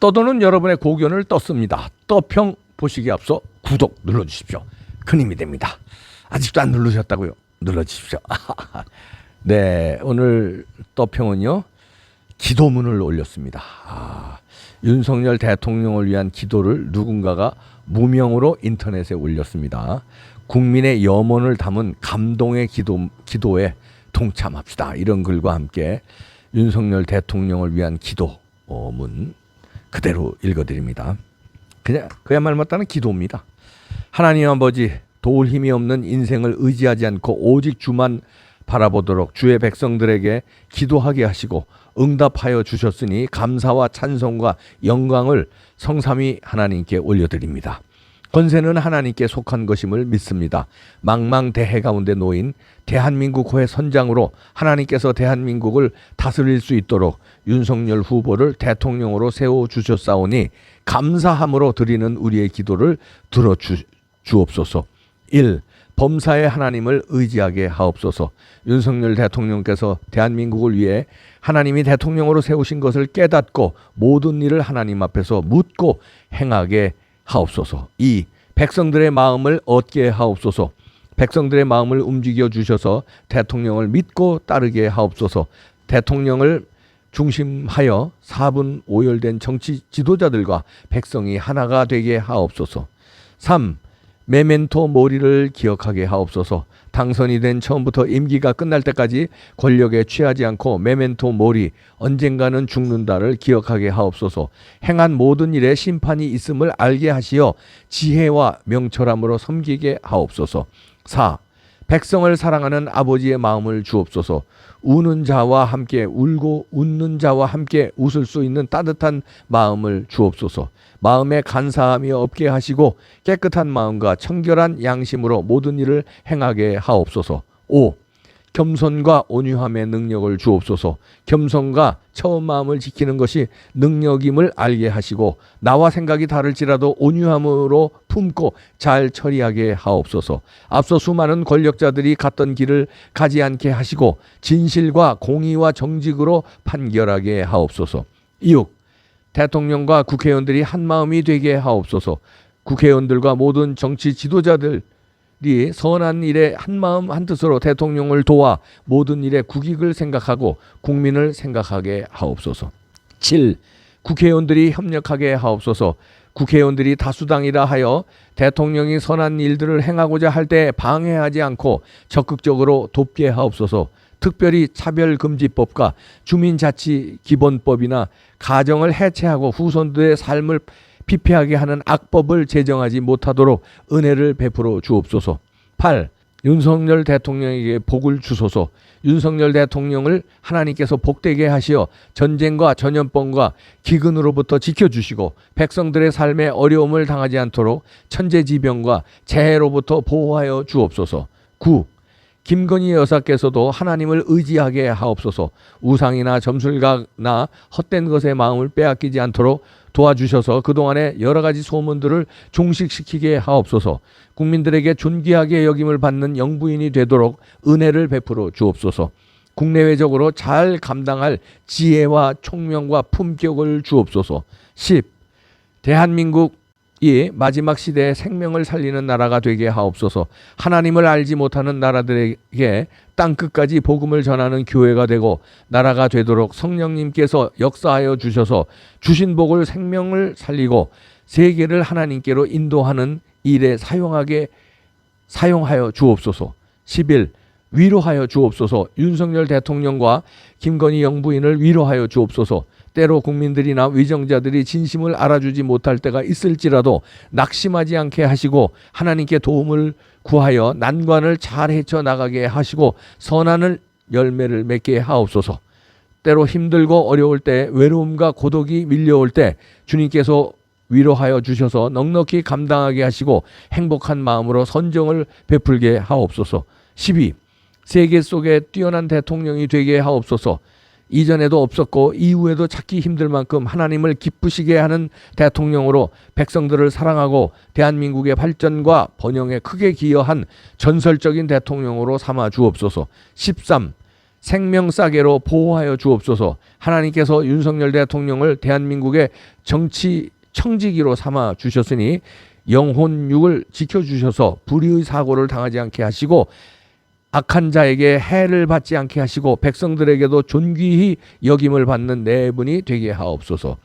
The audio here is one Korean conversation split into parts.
떠도는 여러분의 고견을 떴습니다. 떠평 보시기에 앞서 구독 눌러주십시오. 큰 힘이 됩니다. 아직도 안 누르셨다고요? 눌러주십시오. 네, 오늘 떠평은요, 기도문을 올렸습니다. 윤석열 대통령을 위한 기도를 누군가가 무명으로 인터넷에 올렸습니다. 국민의 염원을 담은 감동의 기도에 동참합시다. 이런 글과 함께 윤석열 대통령을 위한 기도문 그대로 읽어드립니다. 그야말로 맞다는 기도입니다. 하나님 아버지, 도울 힘이 없는 인생을 의지하지 않고 오직 주만 바라보도록 주의 백성들에게 기도하게 하시고 응답하여 주셨으니 감사와 찬송과 영광을 성삼위 하나님께 올려드립니다. 권세는 하나님께 속한 것임을 믿습니다. 망망대해 가운데 놓인 대한민국 호의 선장으로 하나님께서 대한민국을 다스릴 수 있도록 윤석열 후보를 대통령으로 세워주셨사오니 감사함으로 드리는 우리의 기도를 들어주옵소서. 1. 범사의 하나님을 의지하게 하옵소서. 윤석열 대통령께서 대한민국을 위해 하나님이 대통령으로 세우신 것을 깨닫고 모든 일을 하나님 앞에서 묻고 행하게 하옵소서. 2. 백성들의 마음을 얻게 하옵소서. 백성들의 마음을 움직여 주셔서 대통령을 믿고 따르게 하옵소서. 대통령을 중심하여 4분 오열된 정치 지도자들과 백성이 하나가 되게 하옵소서. 3. 메멘토 모리를 기억하게 하옵소서. 당선이 된 처음부터 임기가 끝날 때까지 권력에 취하지 않고 메멘토 모리, 언젠가는 죽는다를 기억하게 하옵소서. 행한 모든 일에 심판이 있음을 알게 하시어 지혜와 명철함으로 섬기게 하옵소서. 4. 백성을 사랑하는 아버지의 마음을 주옵소서. 우는 자와 함께 울고 웃는 자와 함께 웃을 수 있는 따뜻한 마음을 주옵소서. 마음에 간사함이 없게 하시고 깨끗한 마음과 청결한 양심으로 모든 일을 행하게 하옵소서. 5. 겸손과 온유함의 능력을 주옵소서. 겸손과 처음 마음을 지키는 것이 능력임을 알게 하시고 나와 생각이 다를지라도 온유함으로 품고 잘 처리하게 하옵소서. 앞서 수많은 권력자들이 갔던 길을 가지 않게 하시고 진실과 공의와 정직으로 판결하게 하옵소서. 6. 대통령과 국회의원들이 한마음이 되게 하옵소서. 국회의원들과 모든 정치 지도자들이 선한 일에 한마음 한뜻으로 대통령을 도와 모든 일에 국익을 생각하고 국민을 생각하게 하옵소서. 7. 국회의원들이 협력하게 하옵소서. 국회의원들이 다수당이라 하여 대통령이 선한 일들을 행하고자 할 때 방해하지 않고 적극적으로 돕게 하옵소서. 특별히 차별금지법과 주민자치기본법이나 가정을 해체하고 후손들의 삶을 피폐하게 하는 악법을 제정하지 못하도록 은혜를 베풀어 주옵소서. 8. 윤석열 대통령에게 복을 주소서. 윤석열 대통령을 하나님께서 복되게 하시어 전쟁과 전염병과 기근으로부터 지켜주시고 백성들의 삶에 어려움을 당하지 않도록 천재지병과 재해로부터 보호하여 주옵소서. 9. 김건희 여사께서도 하나님을 의지하게 하옵소서. 우상이나 점술가나 헛된 것에 마음을 빼앗기지 않도록 도와주셔서 그동안의 여러 가지 소문들을 종식시키게 하옵소서. 국민들에게 존귀하게 여김을 받는 영부인이 되도록 은혜를 베풀어 주옵소서. 국내외적으로 잘 감당할 지혜와 총명과 품격을 주옵소서. 10. 대한민국이 마지막 시대에 생명을 살리는 나라가 되게 하옵소서. 하나님을 알지 못하는 나라들에게 땅끝까지 복음을 전하는 교회가 되고 나라가 되도록 성령님께서 역사하여 주셔서 주신 복을 생명을 살리고 세계를 하나님께로 인도하는 일에 사용하여 주옵소서. 11. 위로하여 주옵소서. 윤석열 대통령과 김건희 영부인을 위로하여 주옵소서. 때로 국민들이나 위정자들이 진심을 알아주지 못할 때가 있을지라도 낙심하지 않게 하시고 하나님께 도움을 구하여 난관을 잘 헤쳐나가게 하시고 선한 열매를 맺게 하옵소서. 때로 힘들고 어려울 때 외로움과 고독이 밀려올 때 주님께서 위로하여 주셔서 넉넉히 감당하게 하시고 행복한 마음으로 선정을 베풀게 하옵소서. 12. 세계 속에 뛰어난 대통령이 되게 하옵소서. 이전에도 없었고 이후에도 찾기 힘들 만큼 하나님을 기쁘시게 하는 대통령으로 백성들을 사랑하고 대한민국의 발전과 번영에 크게 기여한 전설적인 대통령으로 삼아 주옵소서. 13. 생명싸개로 보호하여 주옵소서. 하나님께서 윤석열 대통령을 대한민국의 정치 청지기로 삼아 주셨으니 영혼육을 지켜주셔서 불의의 사고를 당하지 않게 하시고 악한 자에게 해를 받지 않게 하시고 백성들에게도 존귀히 여김을 받는 네 분이 되게 하옵소서.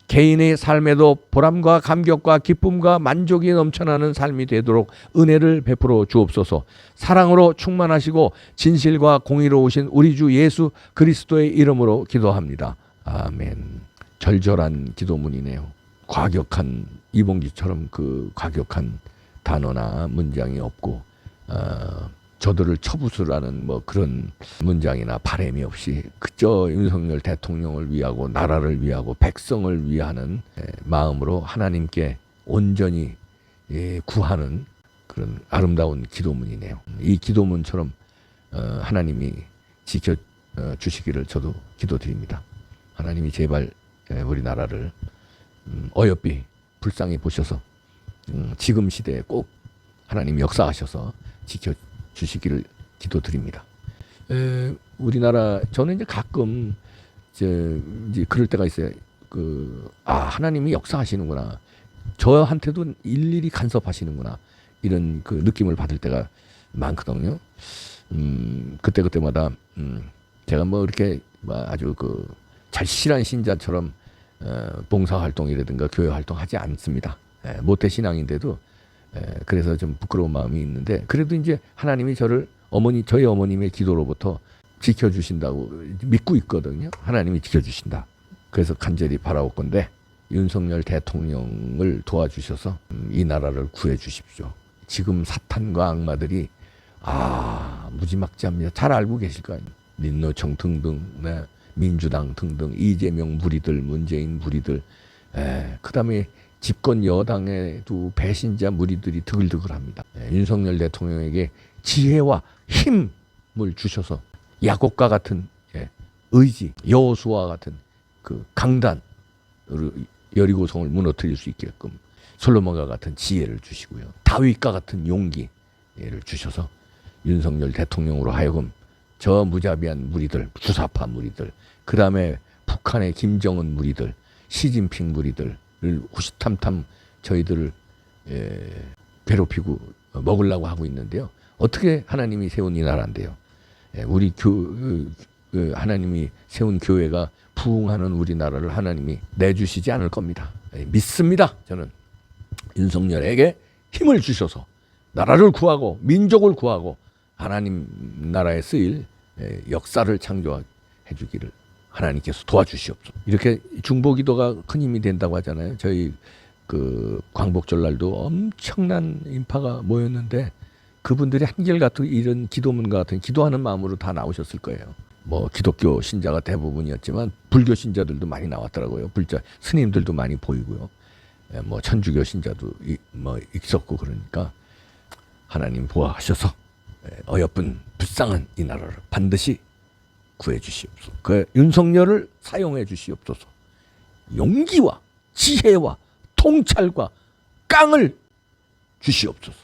개인의 삶에도 보람과 감격과 기쁨과 만족이 넘쳐나는 삶이 되도록 은혜를 베풀어 주옵소서. 사랑으로 충만하시고 진실과 공의로우신 우리 주 예수 그리스도의 이름으로 기도합니다. 아멘. 절절한 기도문이네요. 과격한 이봉기처럼 그 과격한 단어나 문장이 없고 저들을 처부수라는 뭐 그런 문장이나 바람이 없이 그저 윤석열 대통령을 위하고 나라를 위하고 백성을 위하는 마음으로 하나님께 온전히 구하는 그런 아름다운 기도문이네요. 이 기도문처럼 하나님이 지켜주시기를 저도 기도드립니다. 하나님이 제발 우리나라를 어여삐 불쌍히 보셔서 지금 시대에 꼭 하나님 역사하셔서 지켜주시기를 기도드립니다. 우리나라 저는 이제 가끔 이제 그럴 때가 있어요. 하나님이 역사하시는구나. 저한테도 일일이 간섭하시는구나. 이런 그 느낌을 받을 때가 많거든요. 그때마다 제가 뭐 이렇게 아주 절실한 신자처럼 봉사활동이라든가 교회활동 하지 않습니다. 모태 신앙인데도 그래서 좀 부끄러운 마음이 있는데 그래도 이제 하나님이 저희 어머님의 기도로부터 지켜주신다고 믿고 있거든요. 하나님이 지켜주신다. 그래서 간절히 바라옵건대 윤석열 대통령을 도와주셔서 이 나라를 구해 주십시오. 지금 사탄과 악마들이 무지막지합니다. 잘 알고 계실 거 아니에요. 민노총 등등, 민주당 등등, 이재명 무리들, 문재인 무리들, 그 다음에 집권 여당에도 배신자 무리들이 드글드글합니다. 윤석열 대통령에게 지혜와 힘을 주셔서 야곱과 같은 의지, 여호수아와 같은 그 강단, 여리고성을 무너뜨릴 수 있게끔 솔로몬과 같은 지혜를 주시고요. 다윗과 같은 용기를 주셔서 윤석열 대통령으로 하여금 저 무자비한 무리들, 주사파 무리들, 그 다음에 북한의 김정은 무리들, 시진핑 무리들을 후시탐탐 저희들을 괴롭히고 먹으려고 하고 있는데요. 어떻게 하나님이 세운 이 나라인데요. 우리 하나님이 세운 교회가 부흥하는 우리나라를 하나님이 내주시지 않을 겁니다. 믿습니다. 저는 윤석열에게 힘을 주셔서 나라를 구하고 민족을 구하고 하나님 나라에 쓰일 역사를 창조해 주기를 하나님께서 도와주시옵소서. 이렇게 중보기도가 큰 힘이 된다고 하잖아요. 저희 광복절 날도 엄청난 인파가 모였는데 그분들이 한결같은 이런 기도문과 같은 기도하는 마음으로 다 나오셨을 거예요. 뭐 기독교 신자가 대부분이었지만 불교 신자들도 많이 나왔더라고요. 스님들도 많이 보이고요. 뭐 천주교 신자도 있었고 그러니까 하나님 보호하셔서 어여쁜 불쌍한 이 나라를 반드시 구해 주시옵소서. 그 윤석열을 사용해 주시옵소서. 용기와 지혜와 통찰과 깡을 주시옵소서.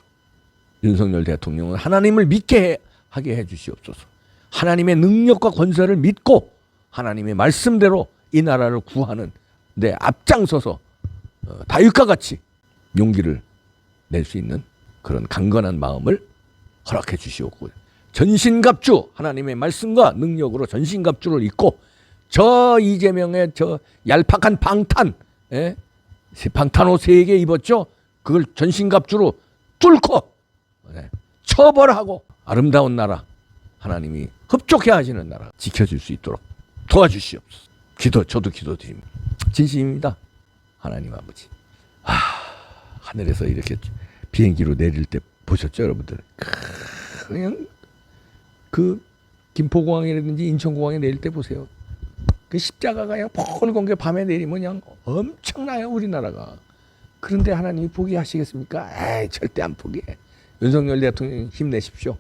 윤석열 대통령은 하나님을 믿게 하게 해 주시옵소서. 하나님의 능력과 권세를 믿고 하나님의 말씀대로 이 나라를 구하는 데 앞장서서 다윗과 같이 용기를 낼 수 있는 그런 강건한 마음을 허락해 주시옵고 전신갑주 하나님의 말씀과 능력으로 전신갑주를 입고 저 이재명의 저 얄팍한 방탄 방탄옷 3개 입었죠. 그걸 전신갑주로 뚫고 처벌하고 아름다운 나라 하나님이 흡족해 하시는 나라 지켜줄 수 있도록 도와주시옵소서. 저도 기도드립니다. 진심입니다. 하나님 아버지. 하늘에서 이렇게 비행기로 내릴 때 보셨죠, 여러분들? 그냥 김포공항이라든지 인천공항에 내릴 때 보세요. 그 십자가가 그냥 펄건 게 밤에 내리면 그냥 엄청나요, 우리나라가. 그런데 하나님이 포기하시겠습니까? 절대 안 포기해. 윤석열 대통령 힘내십시오.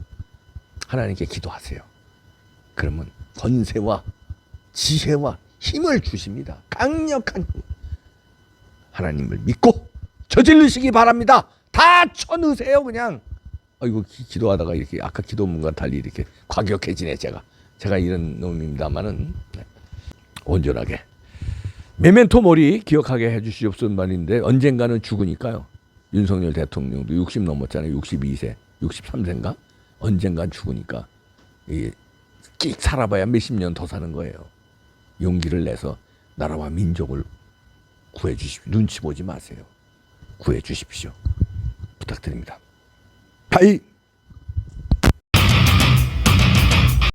하나님께 기도하세요. 그러면 권세와 지혜와 힘을 주십니다. 강력한 힘. 하나님을 믿고 저지르시기 바랍니다. 다 쳐넣으세요, 그냥. 이거 기도하다가 이렇게 아까 기도문과 달리 이렇게 과격해지네, 제가. 제가 이런 놈입니다만은 온전하게 메멘토 모리 기억하게 해주시옵소서 말인데 언젠가는 죽으니까요. 윤석열 대통령도 60 넘었잖아요. 62세, 63세인가? 언젠간 죽으니까 끼 살아봐야 몇십 년 더 사는 거예요. 용기를 내서 나라와 민족을 구해주십시오. 눈치 보지 마세요. 구해주십시오. 부탁드립니다. 바이.